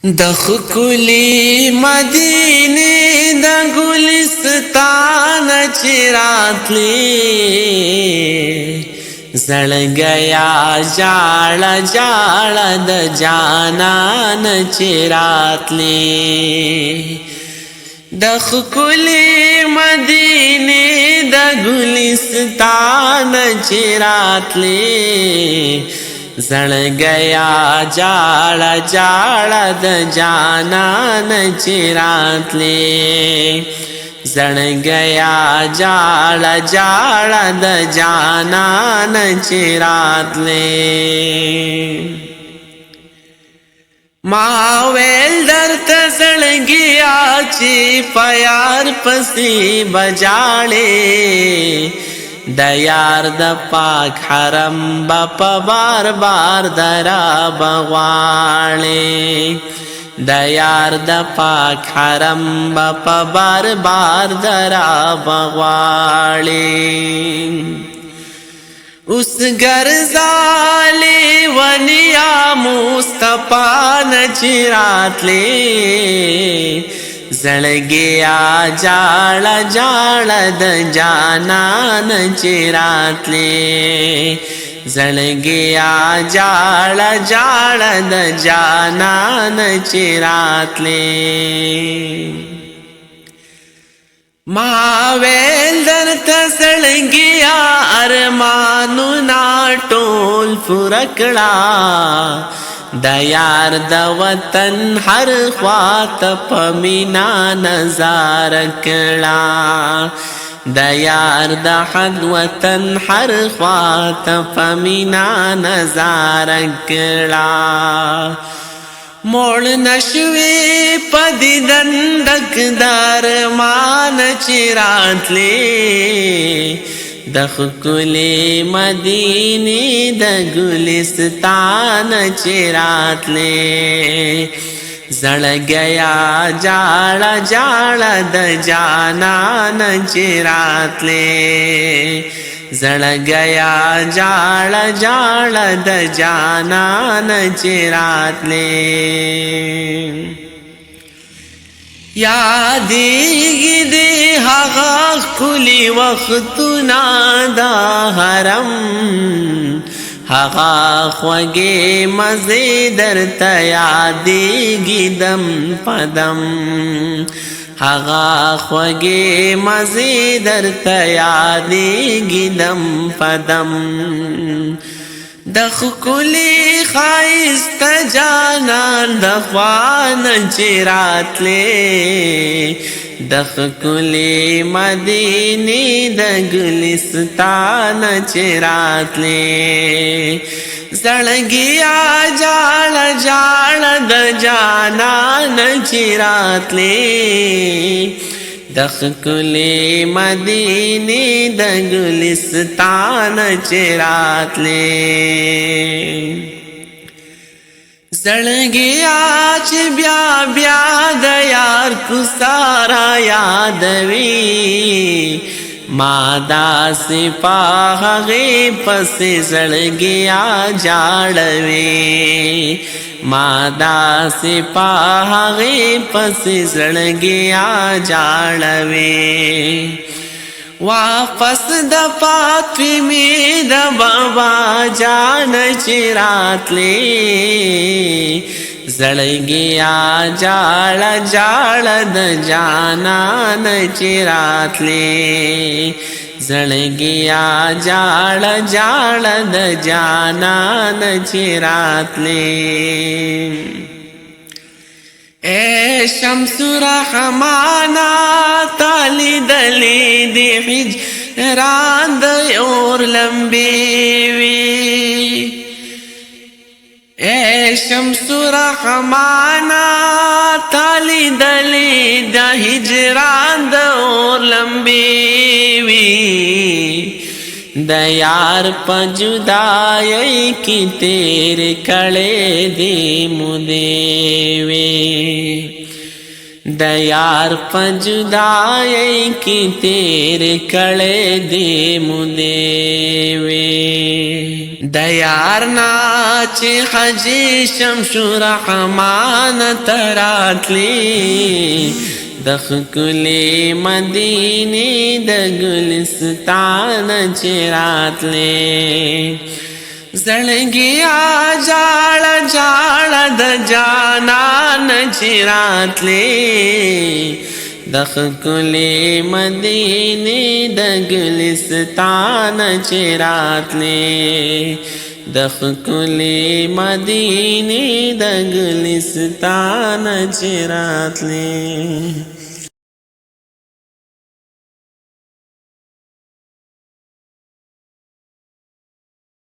د خکلی مدینه د ګلستان چراتلی زړګیا جاړ جاړ د جانان چراتلی د خکلی مدینه د ګلستان چراتلی زړګیا جاړ جاړ د جانان چراتلی زړګیا جاړ جاړ د جانان چراتلی ما ویل درته زړګیا چې پیار پسې بجاړې د یار د پاک حرم با په بار بار درا بغواړي د یار د پاک حرم با په بار بار درا بغواړي اوس ګرځالي ونیا مصطفی نچراتلی زړګیا جاړ جاړ د جانان چراتلی زړګیا جاړ جاړ د جانان چراتلی ما ویل درته زړګیا ارمانونه ټول پوره کړه د یار د وطن هر خواته په مینا نظر کړه د یار د حد وطن هر خواته په مینا نظر کړه موړ نشوي په دیدن دکدار مان چراتلی د خکلی مدینه د ګلستان چراتلی زړګیا جاړ جاړ د جانان چراتلی زړګیا جاړ جاړ د جانان چراتلی یادېږي دې هغه ښکلي وختونه د حرم هغه خوږې مزې درته یادېږي دم په دم هغه خوږې مزې درته یادېږي دم په دم د ښکلي ښایسته جانان د خوان چراتلی د ښکلي مدینې د ګلستان چراتلی زړګیا جاړ جاړ د جانان چراتلی د ښکلي مدینې د ګلستان چراتلی زړګیا چې بیا بیا د یار کوڅه یادوي ما داسې په هغې پسې زړګیا جاړوي ما داسې په هغې پسې زړګیا جاړوي واپس د فاطمې د بابا جان چراتلی زړګیا جاړ جاړ د جانان چراتلی زړګیا جاړ جاړ د جانان چراتلی اے شمس رحمانا تالی دلی دی حجران د اور لمبی وی اے شمس رحمانا تالی دلی د هجران د اور لمبی وی د یار په جدائی کی تیر کړه دی مودې وی दयार पजुदाई की तेरे कड़े दे मुदेवे दयार नाचे हजी शमशु रहमान तरातली दखकुले मदीने दगुलिस्तान चिरातले जळगिया जाळ जाळ द जानान चिरातले दखकुले मदीने दगुलिस्तान चिरातले दखकुले मदीने दगुलिस्तान चिरातले।